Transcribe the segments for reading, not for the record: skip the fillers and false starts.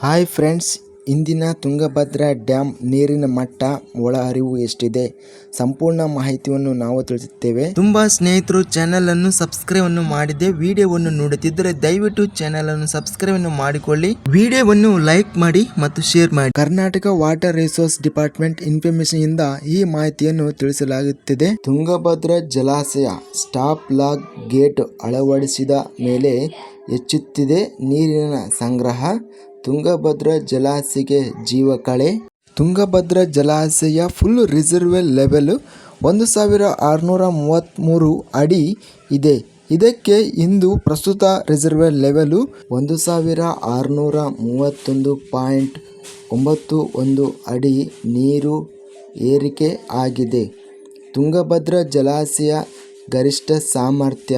Hi friends, ಇಂದಿನ Tungabhadra dam ನೀರಿನ ಮಟ್ಟ, ಒಳ ಹರಿವು ಎಷ್ಟಿದೆ ಸಂಪೂರ್ಣ ಮಾಹಿತಿಯನ್ನು ನಾವು ತಿಳಿಸುತ್ತೇವೆ. ತುಂಬಾ ಸ್ನೇಹಿತರು ಚಾನೆಲ್ ಅನ್ನು ಸಬ್ಸ್ಕ್ರೈಬ್ ಅನ್ನು ಮಾಡಿದೆ. ವಿಡಿಯೋವನ್ನು ನೋಡುತ್ತಿದ್ದರೆ ದಯವಿಟ್ಟು ಚಾನೆಲ್ ಅನ್ನು ಸಬ್ಸ್ಕ್ರೈಬ್ ಅನ್ನು ಮಾಡಿಕೊಳ್ಳಿ, ವಿಡಿಯೋವನ್ನು ಲೈಕ್ ಮಾಡಿ ಮತ್ತು ಶೇರ್ ಮಾಡಿ. Karnataka water resource department information ಇಂದ ಈ ಮಾಹಿತಿಯನ್ನು ತಿಳಿಸಲಾಗುತ್ತಿದೆ. ತುಂಗಭದ್ರಾ ಜಲಾಶಯ ಸ್ಟಾಪ್ ಲಾಗ್ ಗೇಟ್ ಅಳವಡಿಸಿದ ಮೇಲೆ ಹೆಚ್ಚುತ್ತಿದೆ ನೀರಿನ ಸಂಗ್ರಹ. ತುಂಗಭದ್ರಾ ಜಲಾಶಯಕ್ಕೆ ಜೀವಕಳೆ. ತುಂಗಭದ್ರಾ ಜಲಾಶಯ ಫುಲ್ ರಿಸರ್ವೇರ್ ಲೆವೆಲ್ 1633 ಅಡಿ ಇದೆ. ಇದಕ್ಕೆ ಇಂದು ಪ್ರಸ್ತುತ ರಿಸರ್ವೇರ್ ಲೆವೆಲ್ 1631.91 ಅಡಿ ನೀರು ಏರಿಕೆ ಆಗಿದೆ. ತುಂಗಭದ್ರಾ ಜಲಾಶಯ ಗರಿಷ್ಠ ಸಾಮರ್ಥ್ಯ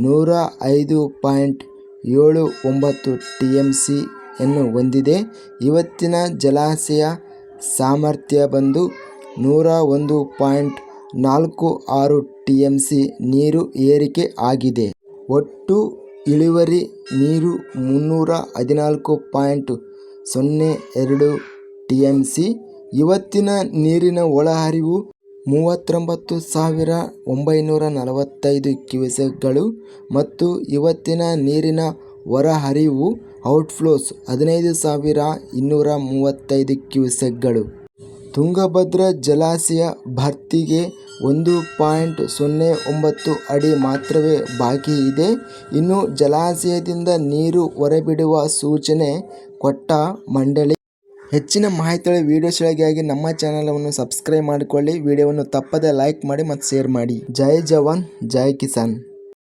105.79 TMC ಯನ್ನು ಹೊಂದಿದೆ. ಇವತ್ತಿನ ಜಲಾಶಯ ಸಾಮರ್ಥ್ಯ ಬಂದು 101.46 TMC ನೀರು ಏರಿಕೆ ಆಗಿದೆ. ಒಟ್ಟು ಇಳುವರಿ ನೀರು 314.02 TMC. ಇವತ್ತಿನ ನೀರಿನ ಒಳಹರಿವು 39,945 ಕ್ಯೂಸೆಕ್ಗಳು ಮತ್ತು ಇವತ್ತಿನ ನೀರಿನ ಹೊರಹರಿವು ಔಟ್ಫ್ಲೋಸ್ 15,235 ಕ್ಯೂಸೆಕ್ಗಳು. ತುಂಗಭದ್ರಾ ಜಲಾಶಯ ಭರ್ತಿಗೆ 1.09 ಅಡಿ ಮಾತ್ರವೇ ಬಾಕಿ ಇದೆ. ಇನ್ನು ಜಲಾಶಯದಿಂದ ನೀರು ಹೊರಬಿಡುವ ಸೂಚನೆ ಕೊಟ್ಟ ಮಂಡಳಿ. ಹೆಚ್ಚಿನ ಮಾಹಿತಿಗಳ ವಿಡಿಯೋಸ್ಗಳಿಗಾಗಿ ನಮ್ಮ ಚಾನಲನ್ನು ಸಬ್ಸ್ಕ್ರೈಬ್ ಮಾಡಿಕೊಳ್ಳಿ. ವಿಡಿಯೋವನ್ನು ತಪ್ಪದೆ ಲೈಕ್ ಮಾಡಿ ಮತ್ತು ಶೇರ್ ಮಾಡಿ. ಜೈ ಜವಾನ್ ಜೈ ಕಿಸಾನ್.